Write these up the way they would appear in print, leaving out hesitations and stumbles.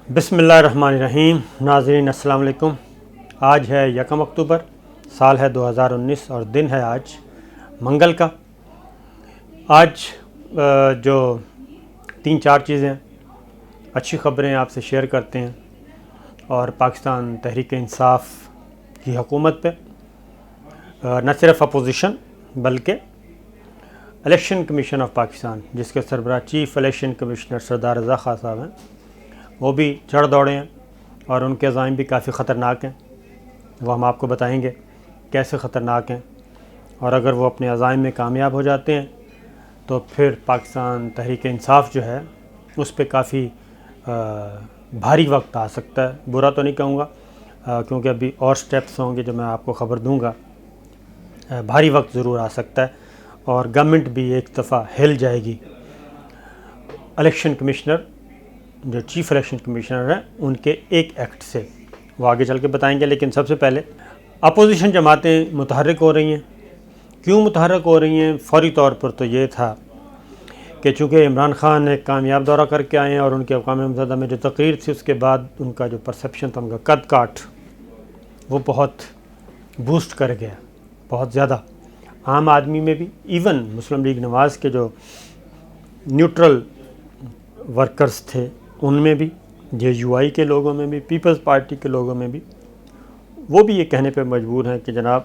بسم اللہ الرحمن الرحیم۔ ناظرین السلام علیکم۔ آج ہے 1 اکتوبر، سال ہے 2019 اور دن ہے آج منگل کا۔ آج جو 3-4 چیزیں اچھی خبریں آپ سے شیئر کرتے ہیں اور پاکستان تحریک انصاف کی حکومت پہ نہ صرف اپوزیشن بلکہ الیکشن کمیشن آف پاکستان، جس کے سربراہ چیف الیکشن کمشنر سردار رضا خان صاحب ہیں، وہ بھی چڑھ دوڑے ہیں اور ان کے عزائم بھی کافی خطرناک ہیں۔ وہ ہم آپ کو بتائیں گے کیسے خطرناک ہیں، اور اگر وہ اپنے عزائم میں کامیاب ہو جاتے ہیں تو پھر پاکستان تحریک انصاف جو ہے اس پہ کافی بھاری وقت آ سکتا ہے۔ برا تو نہیں کہوں گا کیونکہ ابھی اور سٹیپس ہوں گے جو میں آپ کو خبر دوں گا۔ بھاری وقت ضرور آ سکتا ہے اور گورنمنٹ بھی ایک دفعہ ہل جائے گی۔ الیکشن کمشنر جو چیف الیکشن کمشنر ہیں ان کے ایک ایکٹ سے، وہ آگے چل کے بتائیں گے، لیکن سب سے پہلے اپوزیشن جماعتیں متحرک ہو رہی ہیں۔ کیوں متحرک ہو رہی ہیں؟ فوری طور پر تو یہ تھا کہ چونکہ عمران خان ایک کامیاب دورہ کر کے آئے ہیں اور ان کے اقوام متحدہ میں جو تقریر تھی اس کے بعد ان کا جو پرسیپشن تھا، ان کا قد کاٹ وہ بہت بوسٹ کر گیا، بہت زیادہ، عام آدمی میں بھی، ایون مسلم لیگ نواز کے جو نیوٹرل ورکرز تھے ان میں بھی، JUI کے لوگوں میں بھی، پیپلز پارٹی کے لوگوں میں بھی، وہ بھی یہ کہنے پہ مجبور ہیں کہ جناب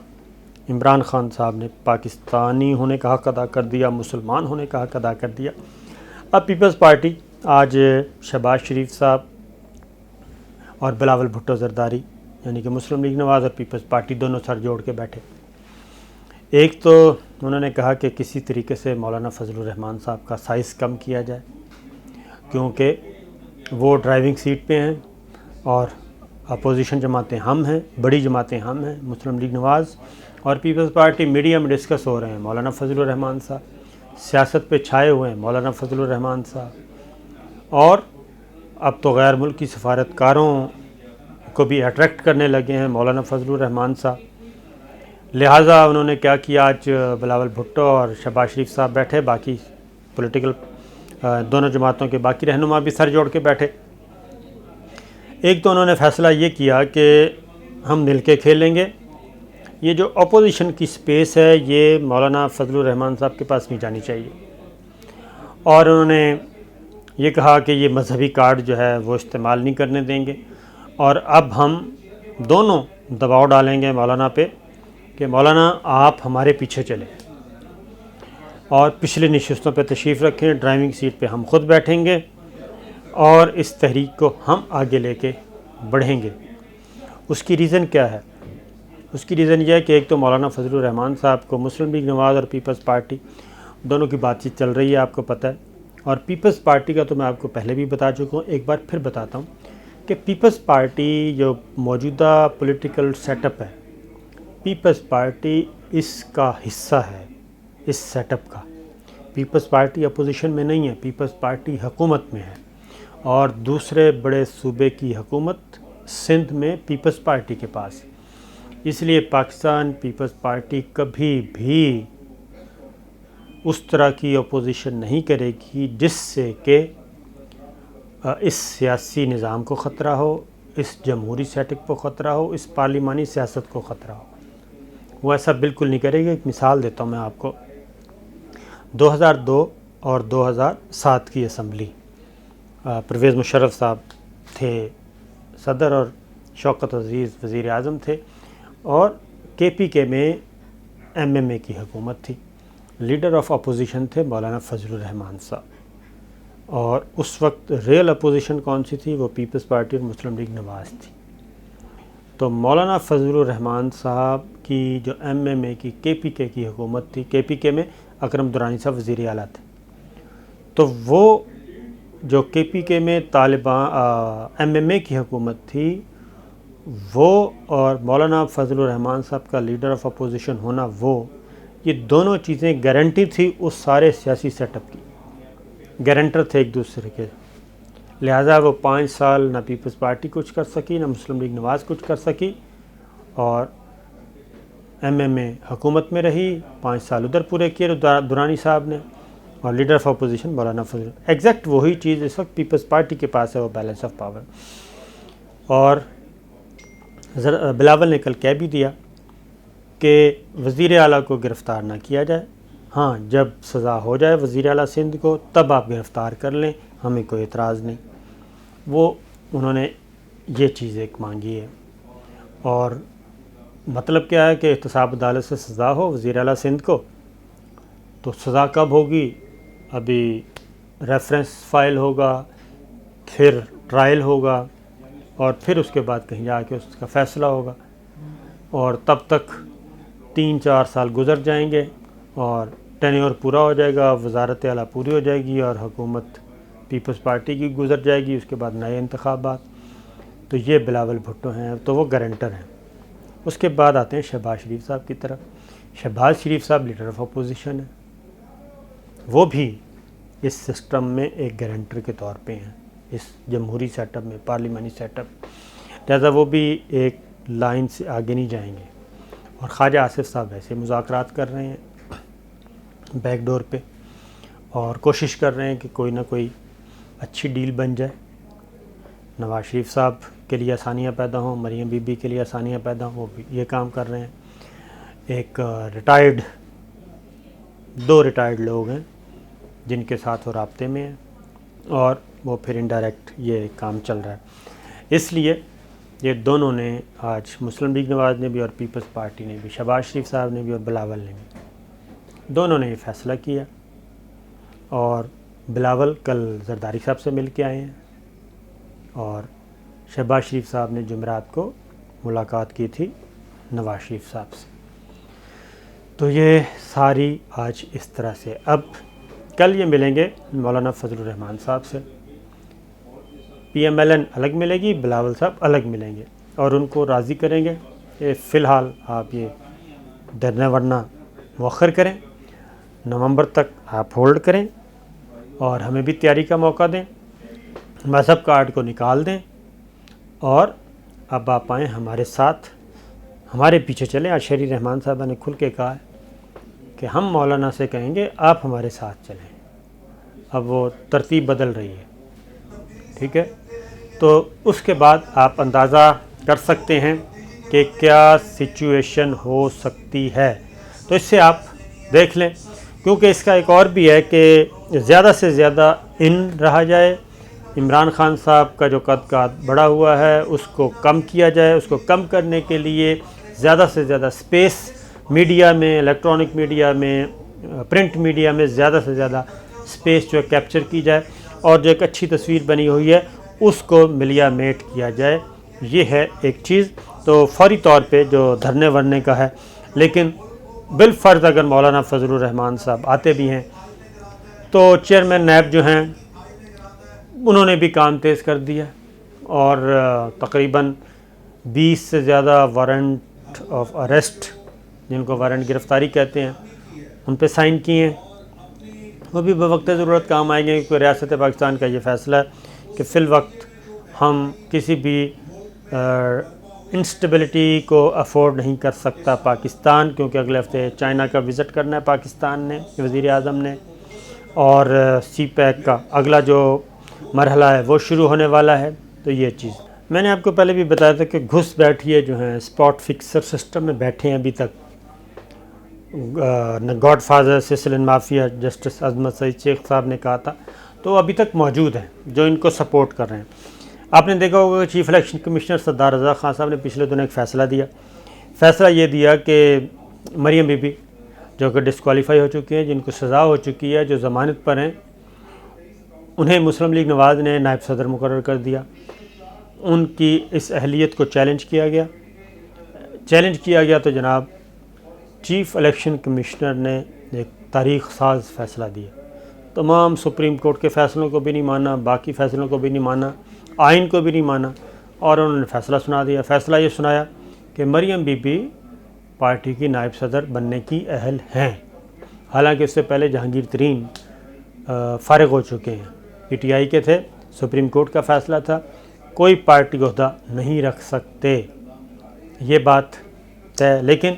عمران خان صاحب نے پاکستانی ہونے کا حق ادا کر دیا، مسلمان ہونے کا حق ادا کر دیا۔ اب پیپلز پارٹی آج شہباز شریف صاحب اور بلاول بھٹو زرداری، یعنی کہ مسلم لیگ نواز اور پیپلز پارٹی دونوں سر جوڑ کے بیٹھے۔ ایک تو انہوں نے کہا کہ کسی طریقے سے مولانا فضل الرحمان صاحب کا سائز کم کیا جائے، کیونکہ وہ ڈرائیونگ سیٹ پہ ہیں اور اپوزیشن جماعتیں ہم ہیں، بڑی جماعتیں ہم ہیں، مسلم لیگ نواز اور پیپلز پارٹی۔ میڈیا میں ڈسکس ہو رہے ہیں مولانا فضل الرحمان صاحب، سیاست پہ چھائے ہوئے ہیں مولانا فضل الرحمان صاحب، اور اب تو غیر ملکی سفارتکاروں کو بھی اٹریکٹ کرنے لگے ہیں مولانا فضل الرحمان صاحب۔ لہٰذا انہوں نے کیا کیا، آج بلاول بھٹو اور شہباز شریف صاحب بیٹھے، باقی پولیٹیکل دونوں جماعتوں کے باقی رہنما بھی سر جوڑ کے بیٹھے۔ ایک تو انہوں نے فیصلہ یہ کیا کہ ہم مل کے کھیلیں گے، یہ جو اپوزیشن کی سپیس ہے یہ مولانا فضل الرحمان صاحب کے پاس نہیں جانی چاہیے، اور انہوں نے یہ کہا کہ یہ مذہبی کارڈ جو ہے وہ استعمال نہیں کرنے دیں گے، اور اب ہم دونوں دباؤ ڈالیں گے مولانا پہ کہ مولانا آپ ہمارے پیچھے چلیں اور پچھلی نشستوں پہ تشریف رکھیں، ڈرائیونگ سیٹ پہ ہم خود بیٹھیں گے اور اس تحریک کو ہم آگے لے کے بڑھیں گے۔ اس کی ریزن کیا ہے؟ اس کی ریزن یہ ہے کہ ایک تو مولانا فضل الرحمان صاحب کو مسلم لیگ نواز اور پیپلز پارٹی دونوں کی بات چیت چل رہی ہے، آپ کو پتہ ہے، اور پیپلز پارٹی کا تو میں آپ کو پہلے بھی بتا چکا ہوں، ایک بار پھر بتاتا ہوں کہ پیپلز پارٹی جو موجودہ پولیٹیکل سیٹ اپ ہے، پیپلز پارٹی اس کا حصہ ہے، اس سیٹ اپ کا۔ پیپلز پارٹی اپوزیشن میں نہیں ہے، پیپلز پارٹی حکومت میں ہے، اور دوسرے بڑے صوبے کی حکومت سندھ میں پیپلز پارٹی کے پاس ہے۔ اس لیے پاکستان پیپلز پارٹی کبھی بھی اس طرح کی اپوزیشن نہیں کرے گی جس سے کہ اس سیاسی نظام کو خطرہ ہو، اس جمہوری سیٹ اپ کو خطرہ ہو، اس پارلیمانی سیاست کو خطرہ ہو۔ وہ ایسا بالکل نہیں کرے گی۔ ایک مثال دیتا ہوں میں آپ کو، 2002 اور 2007 کی اسمبلی، پرویز مشرف صاحب تھے صدر اور شوکت عزیز وزیر اعظم تھے، اور KPK میں MMA کی حکومت تھی، لیڈر آف اپوزیشن تھے مولانا فضل الرحمان صاحب، اور اس وقت ریئل اپوزیشن کون سی تھی؟ وہ پیپلز پارٹی اور مسلم لیگ نواز تھی۔ تو مولانا فضل الرحمان صاحب کی جو MMA کی KPK کی حکومت تھی، KPK میں اکرم درانی صاحب وزیر اعلیٰ تھے، تو وہ جو KPK میں طالبان MMA کی حکومت تھی، وہ اور مولانا فضل الرحمان صاحب کا لیڈر آف اپوزیشن ہونا، یہ دونوں چیزیں گارنٹی تھی اس سارے سیاسی سیٹ اپ کی، گارنٹر تھے ایک دوسرے کے۔ لہٰذا وہ 5 سال نہ پیپلز پارٹی کچھ کر سکی، نہ مسلم لیگ نواز کچھ کر سکی، اور MMA حکومت میں رہی، 5 سال ادھر پورے کیے درانی صاحب نے، اور leader of opposition Maulana Fazal, exact وہی چیز اس وقت پیپلز پارٹی کے پاس ہے، وہ بیلنس آف پاور. اور بلاول نے کل کہہ بھی دیا کہ وزیر اعلیٰ کو گرفتار نہ کیا جائے، ہاں جب سزا ہو جائے وزیر اعلیٰ سندھ کو تب آپ گرفتار کر لیں، ہمیں کوئی اعتراض نہیں. وہ انہوں نے یہ چیز ایک مانگی ہے. اور مطلب کیا ہے کہ احتساب عدالت سے سزا ہو وزیر اعلیٰ سندھ کو، تو سزا کب ہوگی؟ ابھی ریفرنس فائل ہوگا، پھر ٹرائل ہوگا، اور پھر اس کے بعد کہیں جا کے اس کا فیصلہ ہوگا، اور تب تک 3-4 سال گزر جائیں گے اور ٹینیور پورا ہو جائے گا، وزارت اعلیٰ پوری ہو جائے گی اور حکومت پیپلز پارٹی کی گزر جائے گی، اس کے بعد نئے انتخابات. تو یہ بلاول بھٹو ہیں، تو وہ گارنٹر ہیں. اس کے بعد آتے ہیں شہباز شریف صاحب کی طرف. شہباز شریف صاحب لیڈر آف اپوزیشن ہیں، وہ بھی اس سسٹم میں ایک گارنٹر کے طور پہ ہیں، اس جمہوری سیٹ اپ میں، پارلیمانی سیٹ اپ. لہٰذا وہ بھی ایک لائن سے آگے نہیں جائیں گے. اور خواجہ آصف صاحب ایسے مذاکرات کر رہے ہیں بیک ڈور پہ، اور کوشش کر رہے ہیں کہ کوئی نہ کوئی اچھی ڈیل بن جائے، نواز شریف صاحب کے لیے آسانیاں پیدا ہوں، مریم بی بی کے لیے آسانیاں پیدا ہوں. وہ بھی یہ کام کر رہے ہیں. ایک دو ریٹائرڈ لوگ ہیں جن کے ساتھ وہ رابطے میں ہیں، اور وہ پھر انڈائریکٹ یہ کام چل رہا ہے. اس لیے یہ دونوں نے آج مسلم لیگ نواز نے بھی اور پیپلز پارٹی نے بھی، شہباز شریف صاحب نے بھی اور بلاول نے بھی، دونوں نے یہ فیصلہ کیا. اور بلاول کل زرداری صاحب سے مل کے آئے ہیں، اور شہباز شریف صاحب نے جمعرات کو ملاقات کی تھی نواز شریف صاحب سے. تو یہ ساری آج اس طرح سے. اب کل یہ ملیں گے مولانا فضل الرحمان صاحب سے، پی ایم ایل این الگ ملے گی، بلاول صاحب الگ ملیں گے، اور ان کو راضی کریں گے کہ فی الحال آپ یہ دھرنا ورنا مؤخر کریں، نومبر تک آپ ہولڈ کریں، اور ہمیں بھی تیاری کا موقع دیں، مذہب کارڈ کو نکال دیں، اور اب آپ آئیں ہمارے ساتھ، ہمارے پیچھے چلیں. آج شہری رحمان صاحبہ نے کھل کے کہا ہے کہ ہم مولانا سے کہیں گے آپ ہمارے ساتھ چلیں. اب وہ ترتیب بدل رہی ہے، ٹھیک ہے. تو اس کے بعد آپ اندازہ کر سکتے ہیں کہ کیا سچویشن ہو سکتی ہے. تو اس سے آپ دیکھ لیں، کیونکہ اس کا ایک اور بھی ہے کہ زیادہ سے زیادہ ان رہا جائے. عمران خان صاحب کا جو قد کاد بڑا ہوا ہے اس کو کم کیا جائے. اس کو کم کرنے کے لیے زیادہ سے زیادہ سپیس میڈیا میں، الیکٹرانک میڈیا میں، پرنٹ میڈیا میں زیادہ سے زیادہ سپیس جو ہے کیپچر کی جائے، اور جو ایک اچھی تصویر بنی ہوئی ہے اس کو ملیا میٹ کیا جائے. یہ ہے ایک چیز. تو فوری طور پہ جو دھرنے ورنے کا ہے، لیکن بالفرض اگر مولانا فضل الرحمان صاحب آتے بھی ہیں تو چیئرمین نیب جو ہیں انہوں نے بھی کام تیز کر دیا، اور تقریباً 20 سے زیادہ وارنٹ آف اریسٹ، جن کو وارنٹ گرفتاری کہتے ہیں، ان پہ سائن کیے ہیں. وہ بھی بوقت ضرورت کام آئیں گے، کیونکہ ریاست پاکستان کا یہ فیصلہ ہے کہ فی الوقت ہم کسی بھی انسٹیبلٹی کو افورڈ نہیں کر سکتا پاکستان، کیونکہ اگلے ہفتے چائنا کا وزٹ کرنا ہے پاکستان نے، وزیر اعظم نے، اور سی پیک کا اگلا جو مرحلہ ہے وہ شروع ہونے والا ہے. تو یہ چیز میں نے آپ کو پہلے بھی بتایا تھا کہ گھس بیٹھیے جو ہیں اسپاٹ فکسر سسٹم میں بیٹھے ہیں ابھی تک. گاڈ فادر سسلن مافیا جسٹس عظمت سعید شیخ صاحب نے کہا تھا، تو ابھی تک موجود ہیں جو ان کو سپورٹ کر رہے ہیں. آپ نے دیکھا ہوگا کہ چیف الیکشن کمشنر سردار رضا خان صاحب نے پچھلے دنوں ایک فیصلہ دیا. فیصلہ یہ دیا کہ مریم بی بی جو کہ ڈسکوالیفائی ہو چکی ہیں، جن کو سزا ہو چکی ہے، جو ضمانت پر ہیں، انہیں مسلم لیگ نواز نے نائب صدر مقرر کر دیا. ان کی اس اہلیت کو چیلنج کیا گیا تو جناب چیف الیکشن کمشنر نے ایک تاریخ ساز فیصلہ دیا. تمام سپریم کورٹ کے فیصلوں کو بھی نہیں مانا، باقی فیصلوں کو بھی نہیں مانا، آئین کو بھی نہیں مانا، اور انہوں نے فیصلہ سنا دیا. فیصلہ یہ سنایا کہ مریم بی بی پارٹی کی نائب صدر بننے کی اہل ہیں، حالانکہ اس سے پہلے جہانگیر ترین فارغ ہو چکے ہیں، پی ٹی آئی کے تھے. سپریم کورٹ کا فیصلہ تھا، کوئی پارٹی عہدہ نہیں رکھ سکتے، یہ بات طے. لیکن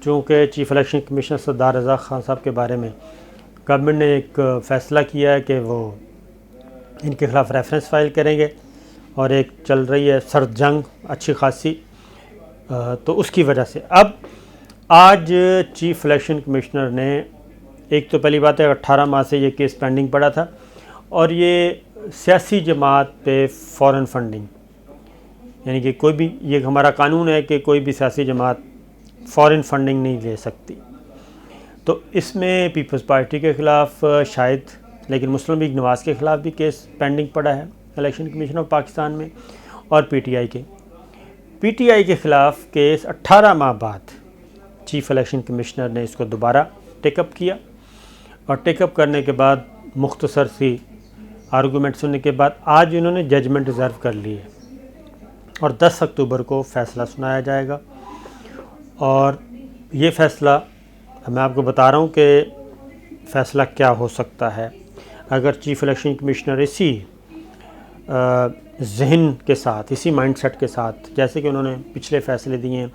چونکہ چیف الیکشن کمشنر سردار رضا خان صاحب کے بارے میں گورنمنٹ نے ایک فیصلہ کیا ہے کہ وہ ان کے خلاف ریفرنس فائل کریں گے، اور ایک چل رہی ہے سرد جنگ اچھی خاصی، تو اس کی وجہ سے اب آج چیف الیکشن کمشنر نے ایک تو پہلی بات ہے 18 ماہ سے یہ کیس پینڈنگ پڑا تھا، اور یہ سیاسی جماعت پہ فورن فنڈنگ، یعنی کہ کوئی بھی، یہ ہمارا قانون ہے کہ کوئی بھی سیاسی جماعت فورن فنڈنگ نہیں لے سکتی، تو اس میں پیپلز پارٹی کے خلاف شاید، لیکن مسلم لیگ نواز کے خلاف بھی کیس پینڈنگ پڑا ہے الیکشن کمیشن آف پاکستان میں، اور پی ٹی آئی کے خلاف کیس 18 ماہ بعد چیف الیکشن کمشنر نے اس کو دوبارہ ٹیک اپ کیا، اور ٹیک اپ کرنے کے بعد مختصر سی آرگومنٹ سننے کے بعد آج انہوں نے ججمنٹ ریزرو کر لی ہے، اور 10 اکتوبر کو فیصلہ سنایا جائے گا۔ اور یہ فیصلہ میں آپ کو بتا رہا ہوں کہ فیصلہ کیا ہو سکتا ہے اگر چیف الیکشن کمشنر اسی ذہن کے ساتھ، اسی مائنڈ سیٹ کے ساتھ، جیسے کہ انہوں نے پچھلے فیصلے دیے ہیں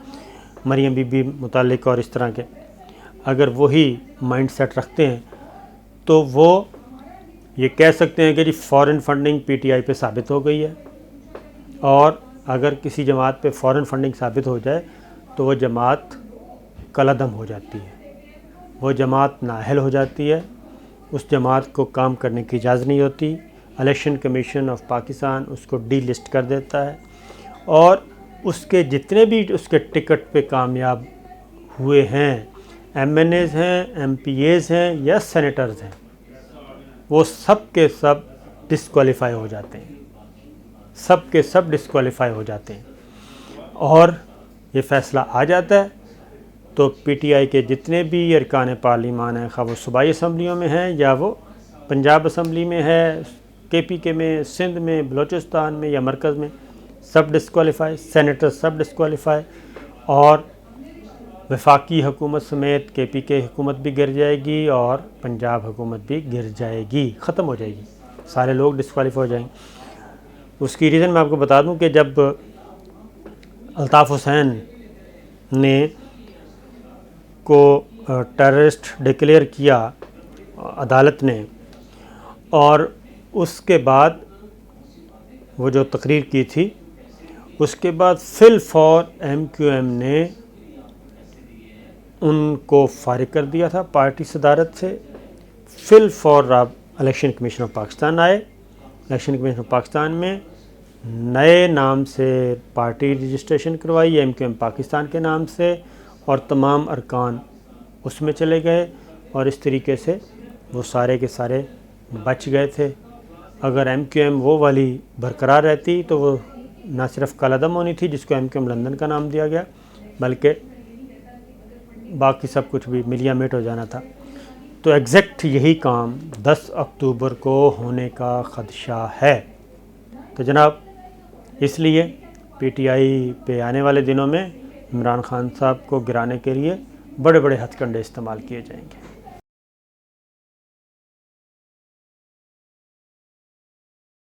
مریم بی بی متعلق اور اس طرح کے، اگر وہی مائنڈ سیٹ رکھتے ہیں تو وہ یہ کہہ سکتے ہیں کہ جی فورن فنڈنگ پی ٹی آئی پہ ثابت ہو گئی ہے، اور اگر کسی جماعت پہ فورن فنڈنگ ثابت ہو جائے تو وہ جماعت کالعدم ہو جاتی ہے، وہ جماعت نااہل ہو جاتی ہے، اس جماعت کو کام کرنے کی اجازت نہیں ہوتی، الیکشن کمیشن آف پاکستان اس کو ڈی لسٹ کر دیتا ہے، اور اس کے جتنے بھی اس کے ٹکٹ پہ کامیاب ہوئے ہیں، ایم این ایز ہیں، ایم پی ایز ہیں یا سینیٹرز ہیں، وہ سب کے سب ڈسکوالیفائی ہو جاتے ہیں، سب کے سب ڈسکوالیفائی ہو جاتے ہیں، اور یہ فیصلہ آ جاتا ہے تو پی ٹی آئی کے جتنے بھی ارکان پارلیمان ہیں، خواہ وہ صوبائی اسمبلیوں میں ہیں یا وہ پنجاب اسمبلی میں ہے، کے پی کے میں، سندھ میں، بلوچستان میں یا مرکز میں، سب ڈسکوالیفائی، سینیٹر سب ڈسکوالیفائی، اور وفاقی حکومت سمیت کے پی کے حکومت بھی گر جائے گی اور پنجاب حکومت بھی گر جائے گی، ختم ہو جائے گی، سارے لوگ ڈسکوالیفائی ہو جائیں گے۔ اس کی ریزن میں آپ کو بتا دوں کہ جب الطاف حسین نے کو ٹیررسٹ ڈکلیئر کیا عدالت نے، اور اس کے بعد وہ جو تقریر کی تھی، اس کے بعد فی الفور ایم کیو ایم نے ان کو فارغ کر دیا تھا پارٹی صدارت سے، فی الفور الیکشن کمیشن آف پاکستان آئے، الیکشن کمیشن آف پاکستان میں نئے نام سے پارٹی رجسٹریشن کروائی ایم کیو ایم پاکستان کے نام سے، اور تمام ارکان اس میں چلے گئے، اور اس طریقے سے وہ سارے کے سارے بچ گئے تھے۔ اگر ایم کیو ایم وہ والی برقرار رہتی تو وہ نہ صرف کالعدم ہونی تھی جس کو ایم کیو ایم لندن کا نام دیا گیا، بلکہ باقی سب کچھ بھی ملیا میٹ ہو جانا تھا۔ تو ایگزیکٹ یہی کام 10 اکتوبر کو ہونے کا خدشہ ہے۔ تو جناب اس لیے پی ٹی آئی پہ آنے والے دنوں میں عمران خان صاحب کو گرانے کے لیے بڑے بڑے ہتھ کنڈے استعمال کیے جائیں گے۔